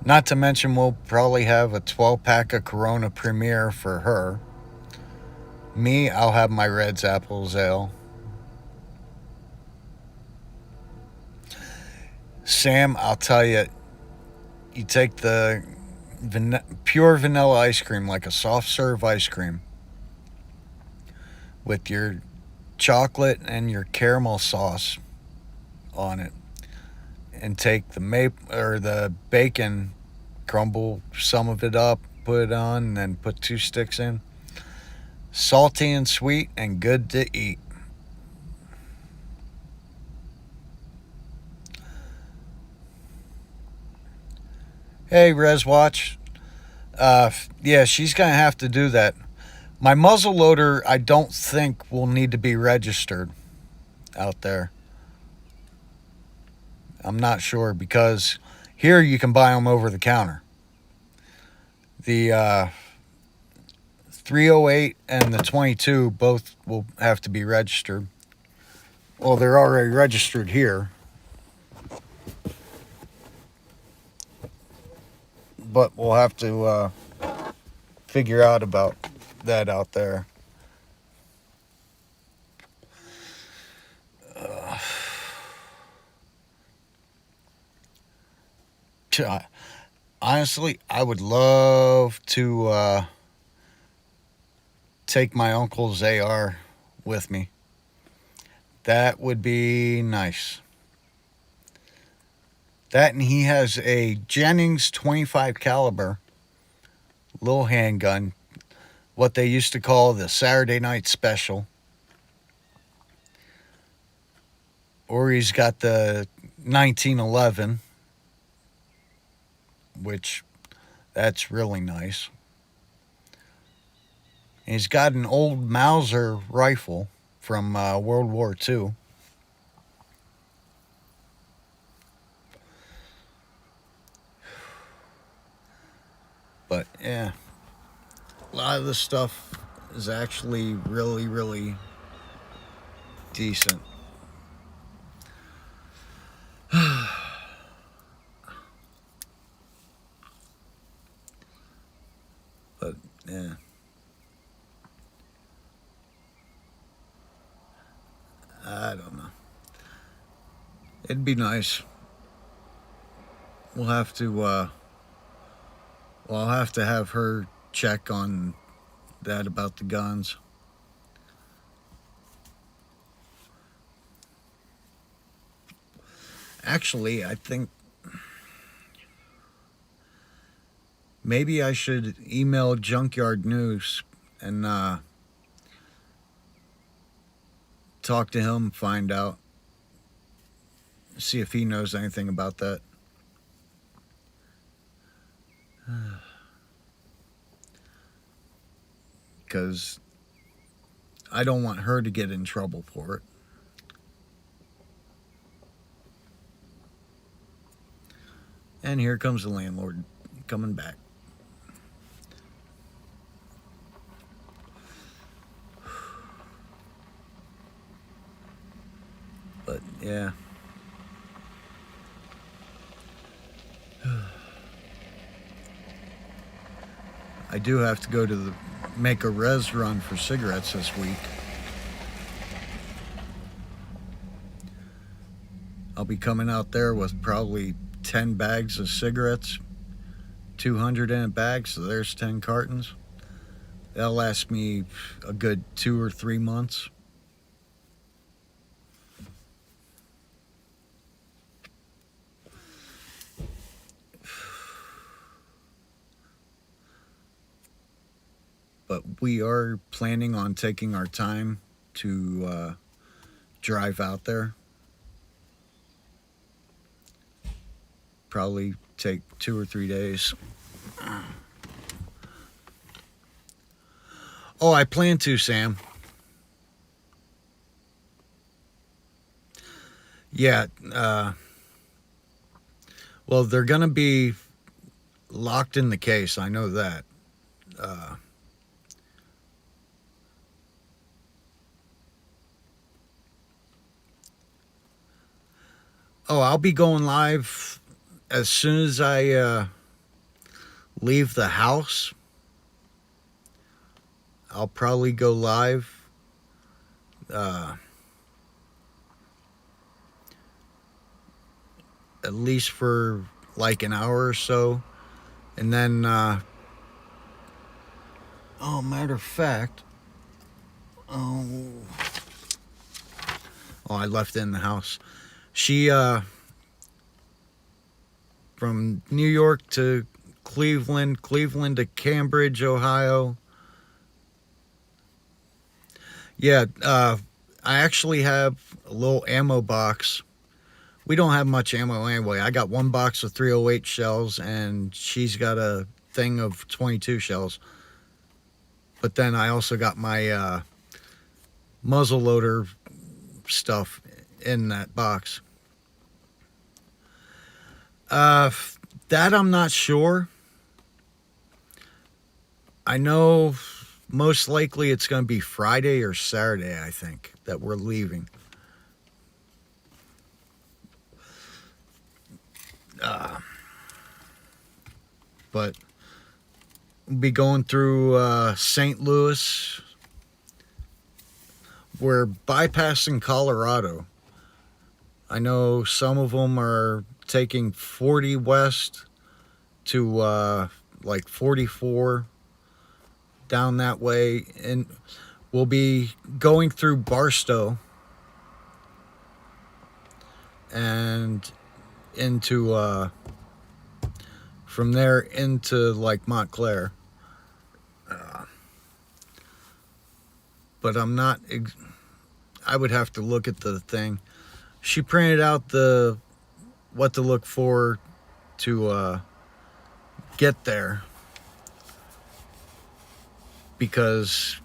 Not to mention, we'll probably have a 12 pack of Corona Premier for her. Me, I'll have my Red's Apples Ale. Sam, I'll tell you, you take the pure vanilla ice cream, like a soft serve ice cream, with your chocolate and your caramel sauce on it, and take the or the bacon, crumble some of it up, put it on, and then put two sticks in. Salty and sweet and good to eat. Hey, Reswatch. Yeah, she's gonna have to do that. My muzzle loader, I don't think will need to be registered out there. I'm not sure because here you can buy them over the counter. The 308 and the 22 both will have to be registered. Well, they're already registered here. But we'll have to figure out about that out there. Honestly, I would love to take my uncle's AR with me. That would be nice. That, and he has a Jennings 25 caliber little handgun, what they used to call the Saturday Night Special. Or he's got the 1911, which that's really nice. And he's got an old Mauser rifle from World War II. But yeah, a lot of the stuff is actually really, really decent. But yeah, I don't know. It'd be nice. We'll have to. I'll have to have her check on that about the guns. Actually, I think maybe I should email Junkyard News and talk to him, find out, see if he knows anything about that. Because I don't want her to get in trouble for it. And here comes the landlord coming back. But yeah. I do have to go to make a res run for cigarettes this week. I'll be coming out there with probably 10 bags of cigarettes, 200 in a bag, so there's 10 cartons. That'll last me a good 2 or 3 months. But we are planning on taking our time to drive out there. Probably take 2 or 3 days. Oh, I plan to, Sam. Yeah. Well, they're going to be locked in the case. I know that. I'll be going live as soon as I leave the house. I'll probably go live. At least for like an hour or so. And then, matter of fact, I left it in the house. She, from New York to Cleveland to Cambridge, Ohio. Yeah, I actually have a little ammo box. We don't have much ammo anyway. I got one box of 308 shells, and she's got a thing of 22 shells. But then I also got my muzzleloader stuff in that box. That I'm not sure. I know most likely it's going to be Friday or Saturday, I think, that we're leaving. But we'll be going through St. Louis. We're bypassing Colorado. I know some of them are taking 40 west to like 44 down that way, and we'll be going through Barstow and into from there into like Montclair. But I'm not I would have to look at the thing. She printed out the what to look for to get there, because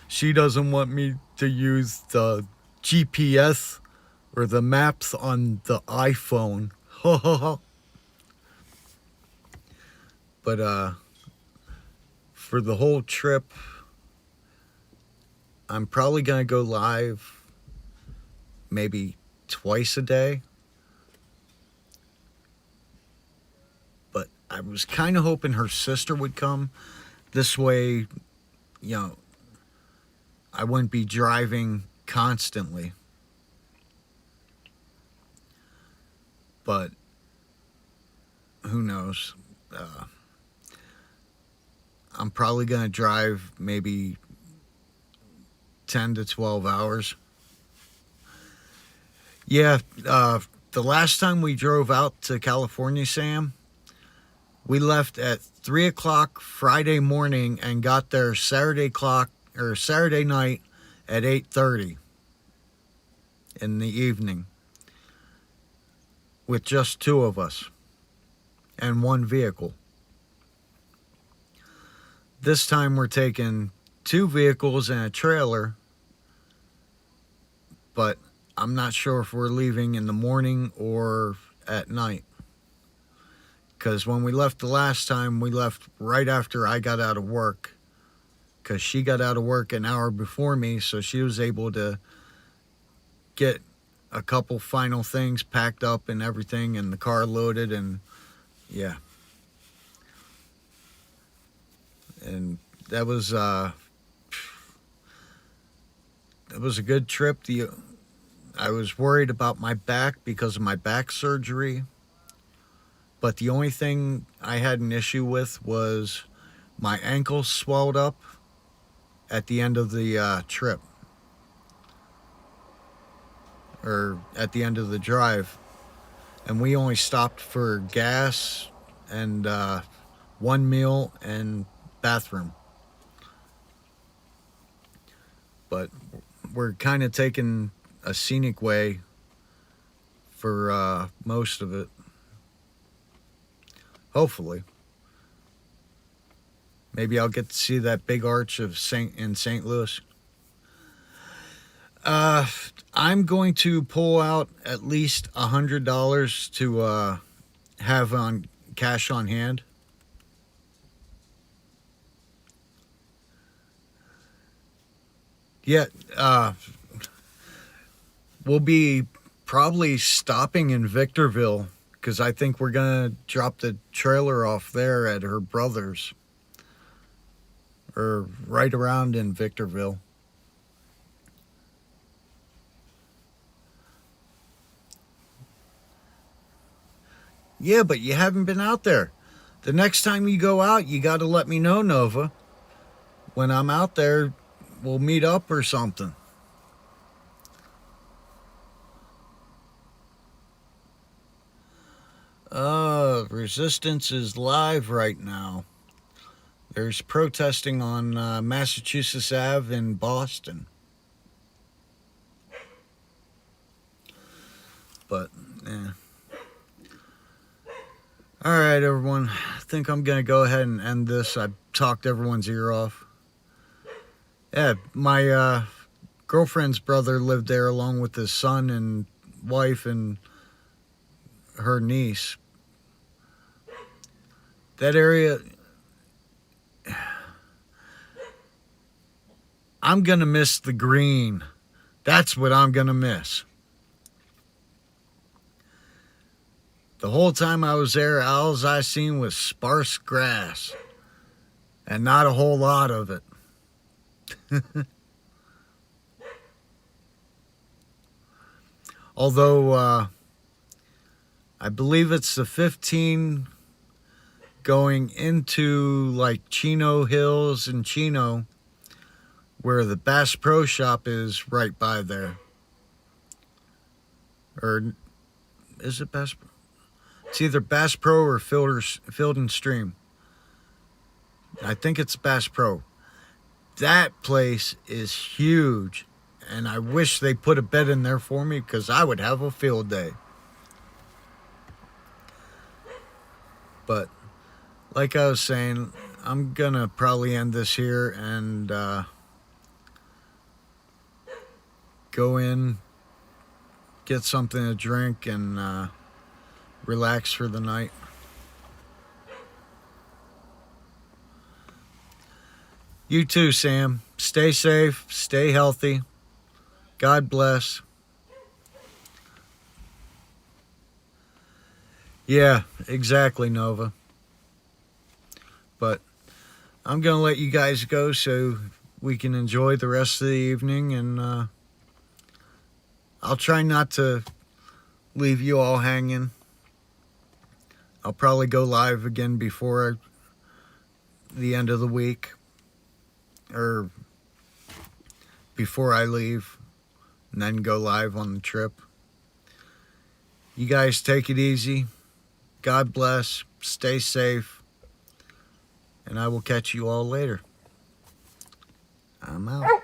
she doesn't want me to use the GPS or the maps on the iPhone. But for the whole trip, I'm probably gonna go live maybe twice a day. But I was kind of hoping her sister would come. This way, you know, I wouldn't be driving constantly. But who knows? I'm probably going to drive maybe 10 to 12 hours. Yeah, the last time we drove out to California, Sam, we left at 3 o'clock Friday morning and got there Saturday night at 8:30 in the evening with just two of us and one vehicle. This time we're taking two vehicles and a trailer, but I'm not sure if we're leaving in the morning or at night. Because when we left the last time, we left right after I got out of work. Because she got out of work an hour before me, so she was able to get a couple final things packed up and everything, and the car loaded, and yeah. And that was a good trip. I was worried about my back because of my back surgery, but the only thing I had an issue with was my ankle swelled up at the end of the trip, or at the end of the drive, and we only stopped for gas and one meal and bathroom. But we're kind of taking a scenic way for most of it. Hopefully. Maybe I'll get to see that big arch of in St. Louis. I'm going to pull out at least $100 to have on cash on hand. Yeah, we'll be probably stopping in Victorville because I think we're gonna drop the trailer off there at her brother's, or right around in Victorville. Yeah, but you haven't been out there. The next time you go out, you got to let me know, Nova. When I'm out there, we'll meet up or something. Resistance is live right now. There's protesting on Massachusetts Ave in Boston. But, yeah. Alright, everyone. I think I'm going to go ahead and end this. I talked everyone's ear off. Yeah, my girlfriend's brother lived there along with his son and wife and her niece. That area, I'm going to miss the green. That's what I'm going to miss. The whole time I was there, all I seen was sparse grass and not a whole lot of it. Although I believe it's the 15 going into like Chino Hills and Chino, where the Bass Pro Shop is right by there. Or is it Bass Pro? It's either Bass Pro or Field and Stream. I think it's Bass Pro. That place is huge, and I wish they put a bed in there for me because I would have a field day. But like I was saying, I'm gonna probably end this here, and go in, get something to drink, and relax for the night. You too, Sam. Stay safe, stay healthy. God bless. Yeah, exactly, Nova. But I'm going to let you guys go so we can enjoy the rest of the evening, and I'll try not to leave you all hanging. I'll probably go live again before the end of the week, or before I leave, and then go live on the trip. You guys take it easy. God bless. Stay safe. And I will catch you all later. I'm out.